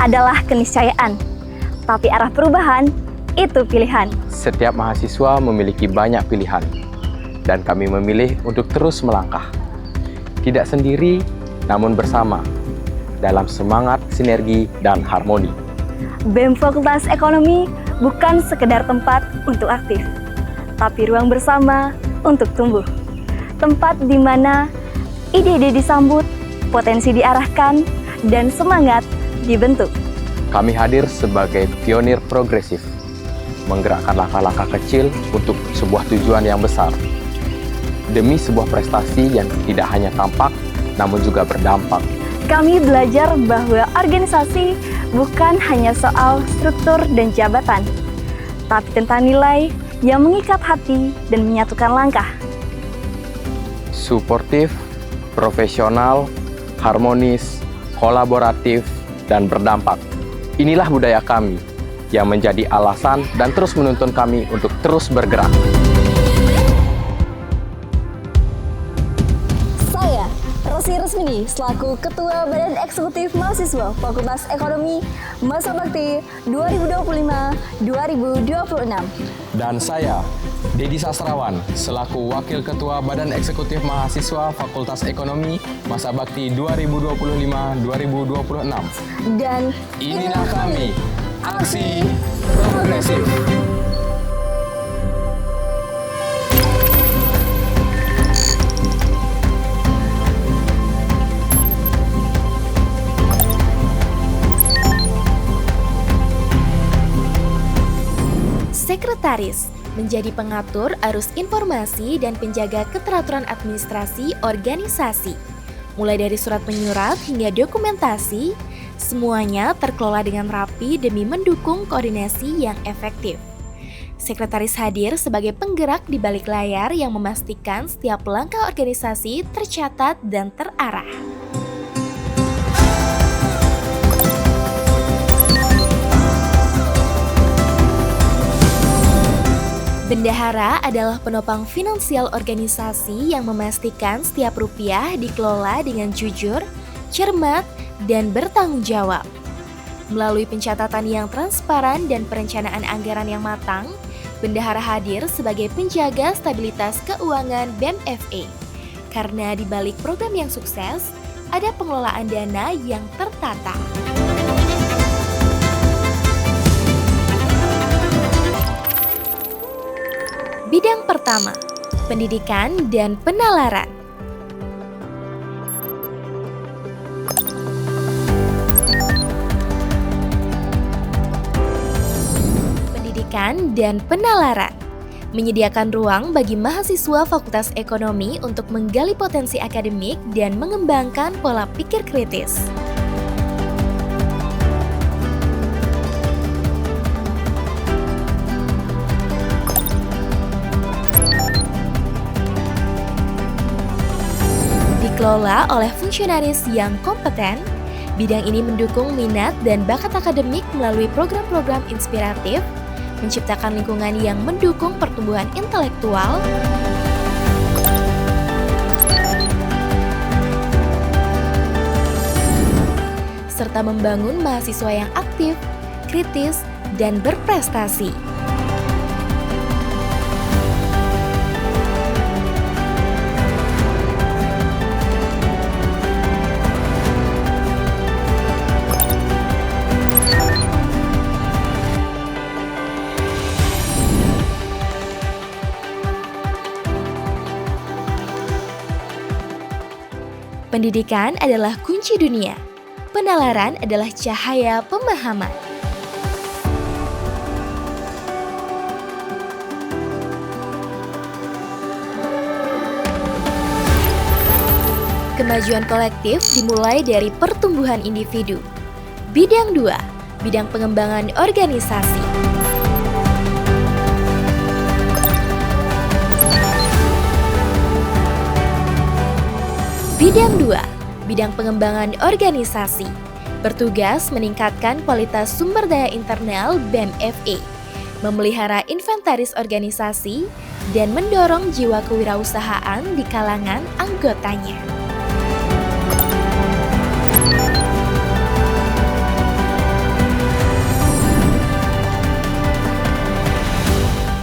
adalah keniscayaan, tapi arah perubahan itu pilihan. Setiap mahasiswa memiliki banyak pilihan, dan kami memilih untuk terus melangkah. Tidak sendiri, namun bersama, dalam semangat sinergi dan harmoni. BEM Fakultas Ekonomi bukan sekedar tempat untuk aktif, tapi ruang bersama untuk tumbuh. Tempat di mana ide-ide disambut, potensi diarahkan, dan semangat dibentuk. Kami hadir sebagai pionir progresif, menggerakkan langkah-langkah kecil untuk sebuah tujuan yang besar. Demi sebuah prestasi yang tidak hanya tampak, namun juga berdampak. Kami belajar bahwa organisasi bukan hanya soal struktur dan jabatan, tapi tentang nilai yang mengikat hati dan menyatukan langkah. Suportif, profesional, harmonis, kolaboratif, dan berdampak. Inilah budaya kami yang menjadi alasan dan terus menuntun kami untuk terus bergerak. Saya, Rosi Resmini, selaku Ketua Badan Eksekutif Mahasiswa Fakultas Ekonomi Masa Bakti 2025-2026. Dan saya, Dedi Sastrawan, selaku Wakil Ketua Badan Eksekutif Mahasiswa Fakultas Ekonomi Masa Bakti 2025-2026. Dan Inilah kami, Aksi Progresif. Sekretaris menjadi pengatur arus informasi dan penjaga keteraturan administrasi organisasi. Mulai dari surat menyurat hingga dokumentasi, semuanya terkelola dengan rapi demi mendukung koordinasi yang efektif. Sekretaris hadir sebagai penggerak di balik layar yang memastikan setiap langkah organisasi tercatat dan terarah. Bendahara adalah penopang finansial organisasi yang memastikan setiap rupiah dikelola dengan jujur, cermat, dan bertanggung jawab. Melalui pencatatan yang transparan dan perencanaan anggaran yang matang, bendahara hadir sebagai penjaga stabilitas keuangan BEM FE. Karena di balik program yang sukses, ada pengelolaan dana yang tertata. Bidang pertama, pendidikan dan penalaran. Pendidikan dan penalaran menyediakan ruang bagi mahasiswa Fakultas Ekonomi untuk menggali potensi akademik dan mengembangkan pola pikir kritis. Dikelola oleh fungsionaris yang kompeten, bidang ini mendukung minat dan bakat akademik melalui program-program inspiratif, menciptakan lingkungan yang mendukung pertumbuhan intelektual, serta membangun mahasiswa yang aktif, kritis, dan berprestasi. Pendidikan adalah kunci dunia. Penalaran adalah cahaya pemahaman. Kemajuan kolektif dimulai dari pertumbuhan individu. Bidang 2, bidang pengembangan organisasi. Bidang 2, bidang pengembangan organisasi, bertugas meningkatkan kualitas sumber daya internal BEM FE, memelihara inventaris organisasi, dan mendorong jiwa kewirausahaan di kalangan anggotanya.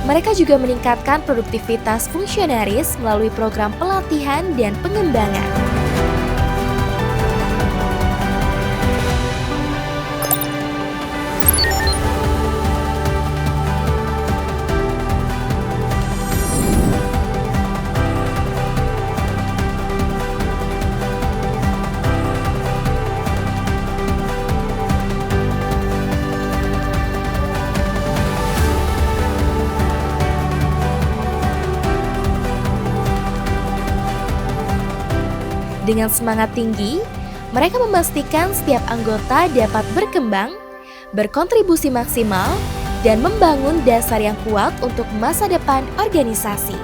Mereka juga meningkatkan produktivitas fungsionaris melalui program pelatihan dan pengembangan. Dengan semangat tinggi, mereka memastikan setiap anggota dapat berkembang, berkontribusi maksimal, dan membangun dasar yang kuat untuk masa depan organisasi.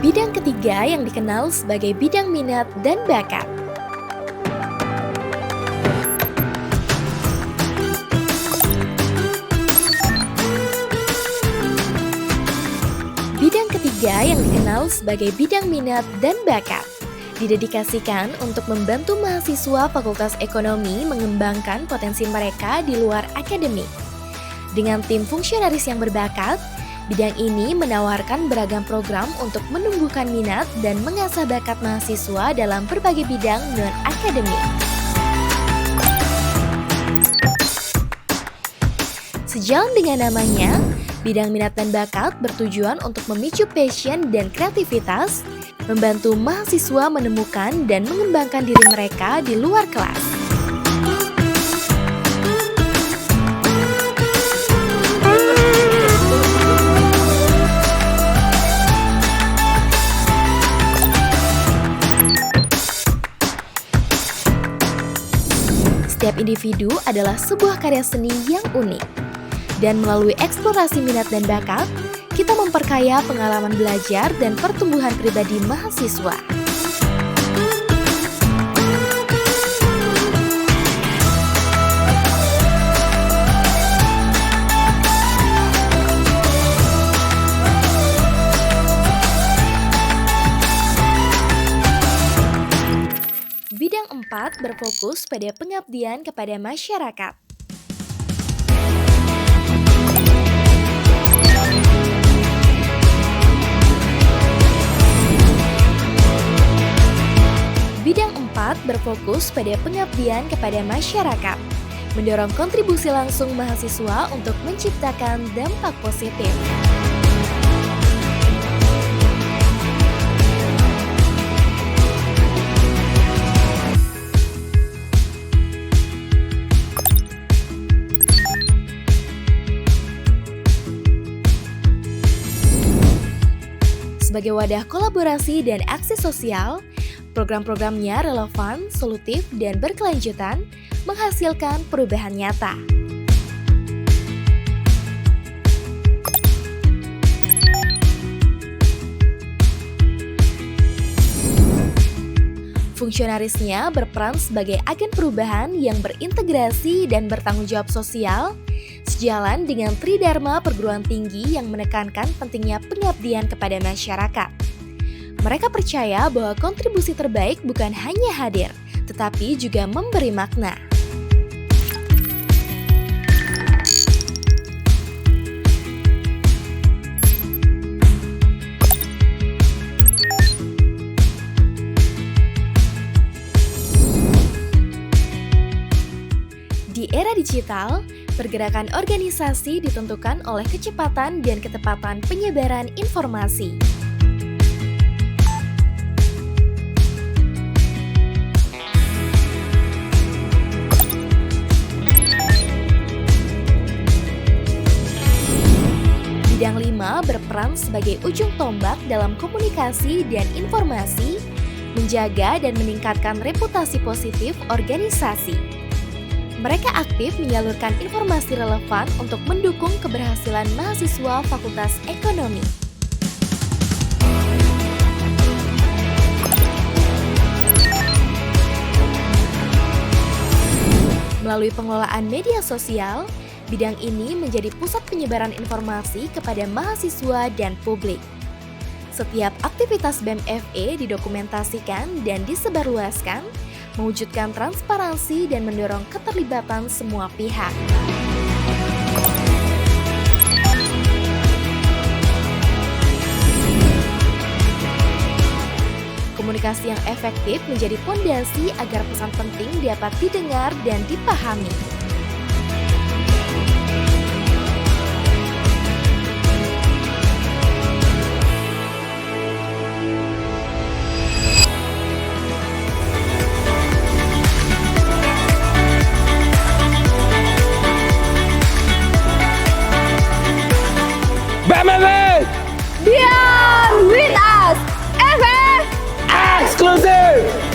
Bidang ketiga yang dikenal sebagai bidang minat dan bakat. Bidang ketiga yang dikenal sebagai bidang minat dan bakat didedikasikan untuk membantu mahasiswa Fakultas Ekonomi mengembangkan potensi mereka di luar akademik. Dengan tim fungsionaris yang berbakat, bidang ini menawarkan beragam program untuk menumbuhkan minat dan mengasah bakat mahasiswa dalam berbagai bidang non-akademik. Sejalan dengan namanya, bidang minat dan bakat bertujuan untuk memicu passion dan kreativitas, membantu mahasiswa menemukan dan mengembangkan diri mereka di luar kelas. Setiap individu adalah sebuah karya seni yang unik. Dan melalui eksplorasi minat dan bakat, kita memperkaya pengalaman belajar dan pertumbuhan pribadi mahasiswa. Bidang 4 berfokus pada pengabdian kepada masyarakat. Bidang 4 berfokus pada pengabdian kepada masyarakat, mendorong kontribusi langsung mahasiswa untuk menciptakan dampak positif. Sebagai wadah kolaborasi dan aksi sosial, program-programnya relevan, solutif, dan berkelanjutan, menghasilkan perubahan nyata. Fungsionarisnya berperan sebagai agen perubahan yang berintegrasi dan bertanggung jawab sosial, sejalan dengan Tridharma perguruan tinggi yang menekankan pentingnya pengabdian kepada masyarakat. Mereka percaya bahwa kontribusi terbaik bukan hanya hadir, tetapi juga memberi makna. Di era digital, pergerakan organisasi ditentukan oleh kecepatan dan ketepatan penyebaran informasi. Bidang 5 berperan sebagai ujung tombak dalam komunikasi dan informasi, menjaga dan meningkatkan reputasi positif organisasi. Mereka aktif menyalurkan informasi relevan untuk mendukung keberhasilan mahasiswa Fakultas Ekonomi. Melalui pengelolaan media sosial, bidang ini menjadi pusat penyebaran informasi kepada mahasiswa dan publik. Setiap aktivitas BEM FE didokumentasikan dan disebarluaskan, mewujudkan transparansi dan mendorong keterlibatan semua pihak. Komunikasi yang efektif menjadi fondasi agar pesan penting dapat didengar dan dipahami. BMFE! Beyond with us, FF! Exclusive!